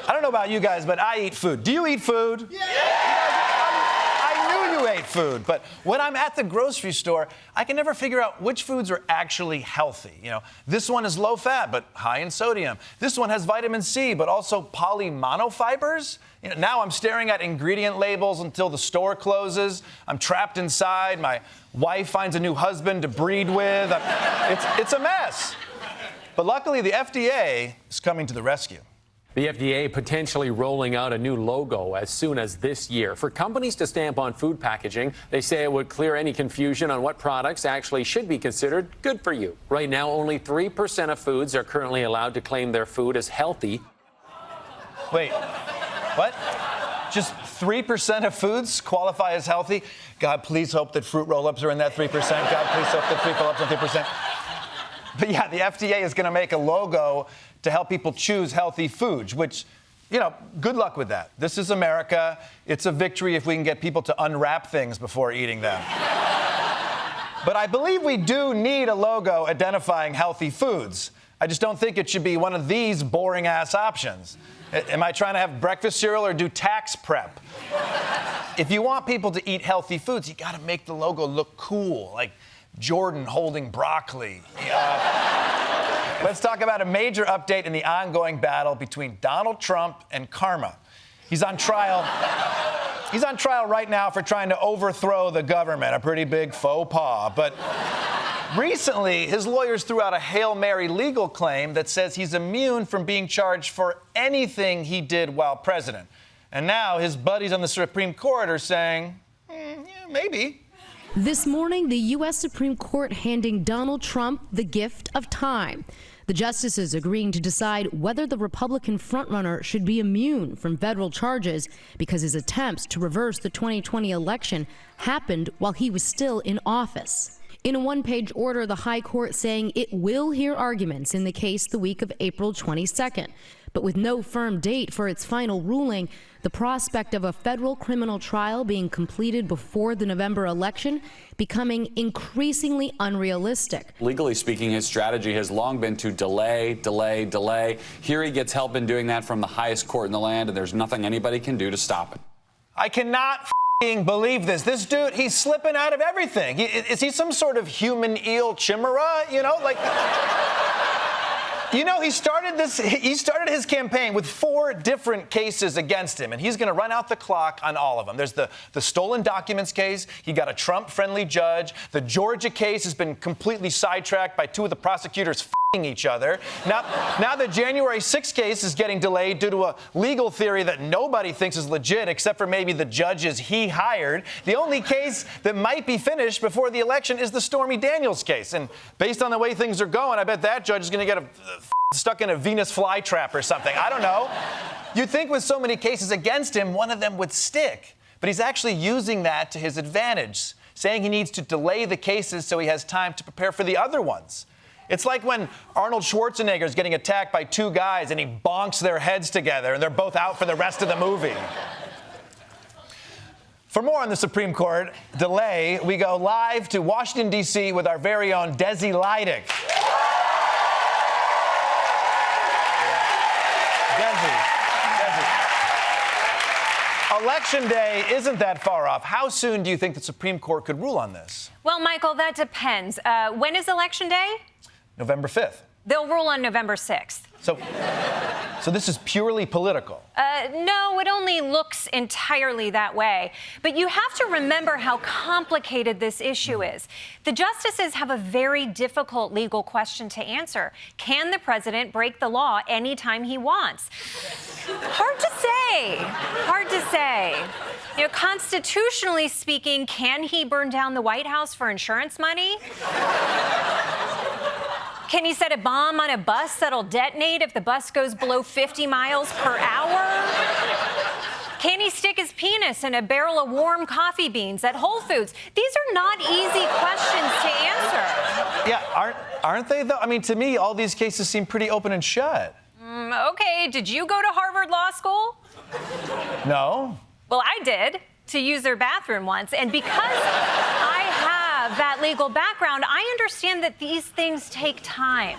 I don't know about you guys, but I eat food. Do you eat food? Yeah! I knew you ate food, but when I'm at the grocery store, I can never figure out which foods are actually healthy. You know, this one is low fat, but high in sodium. This one has vitamin C, but also polymonofibers. You know, now I'm staring at ingredient labels until the store closes. I'm trapped inside. My wife finds a new husband to breed with. It's a mess. But luckily, the FDA is coming to the rescue. The FDA potentially rolling out a new logo as soon as this year. For companies to stamp on food packaging, they say it would clear any confusion on what products actually should be considered good for you. Right now, only 3% of foods are currently allowed to claim their food as healthy. Wait, what? Just 3% of foods qualify as healthy? God, please hope that fruit roll-ups are in that 3%. God, please hope that fruit roll-ups are 3%. But yeah, the FDA is going to make a logo to help people choose healthy foods, which, you know, good luck with that. This is America. It's a victory if we can get people to unwrap things before eating them. But I believe we do need a logo identifying healthy foods. I just don't think it should be one of these boring-ass options. Am I trying to have breakfast cereal or do tax prep? If you want people to eat healthy foods, you got to make the logo look cool, like Jordan holding broccoli. Let's talk about a major update in the ongoing battle between Donald Trump and karma. He's on trial right now for trying to overthrow the government, a pretty big faux pas. But recently, his lawyers threw out a Hail Mary legal claim that says he's immune from being charged for anything he did while president. And now his buddies on the Supreme Court are saying, yeah, maybe. This morning, the U.S. Supreme Court handing Donald Trump the gift of time. The justices agreeing to decide whether the Republican frontrunner should be immune from federal charges because his attempts to reverse the 2020 election happened while he was still in office. In a one-page order, the High Court saying it will hear arguments in the case the week of April 22nd. But with no firm date for its final ruling, the prospect of a federal criminal trial being completed before the November election becoming increasingly unrealistic. Legally speaking, his strategy has long been to delay. Here he gets help in doing that from the highest court in the land, and there's nothing anybody can do to stop it. I cannot believe this. This dude, he's slipping out of everything. Is he some sort of human eel chimera? You know, like... You know, he started his campaign with 4 different cases against him, and he's going to run out the clock on all of them. There's the stolen documents case. He got a Trump-friendly judge. The Georgia case has been completely sidetracked by 2 of the prosecutors f***ing each other. Now the January 6th case is getting delayed due to a legal theory that nobody thinks is legit except for maybe the judges he hired. The only case that might be finished before the election is the Stormy Daniels case. And based on the way things are going, I bet that judge is going to get stuck in a Venus flytrap or something. I don't know. You'd think with so many cases against him, one of them would stick. But he's actually using that to his advantage, saying he needs to delay the cases so he has time to prepare for the other ones. It's like when Arnold Schwarzenegger is getting attacked by 2 guys and he bonks their heads together and they're both out for the rest of the movie. For more on the Supreme Court delay, we go live to Washington, D.C. with our very own Desi Lydic. Election day isn't that far off. How soon do you think the Supreme Court could rule on this? Well, Michael, that depends. When is Election Day? November 5th. They'll rule on November 6th. So this is purely political? No, it only looks entirely that way. But you have to remember how complicated this issue is. The justices have a very difficult legal question to answer. Can the president break the law anytime he wants? Hard to say. Hard to say. You know, constitutionally speaking, can he burn down the White House for insurance money? Can he set a bomb on a bus that'll detonate if the bus goes below 50 miles per hour? Can he stick his penis in a barrel of warm coffee beans at Whole Foods? These are not easy questions to answer. Yeah, aren't they, though? I mean, to me, all these cases seem pretty open and shut. Okay, did you go to Harvard Law School? No. Well, I did, to use their bathroom once. And because I have that legal background, I understand that these things take time.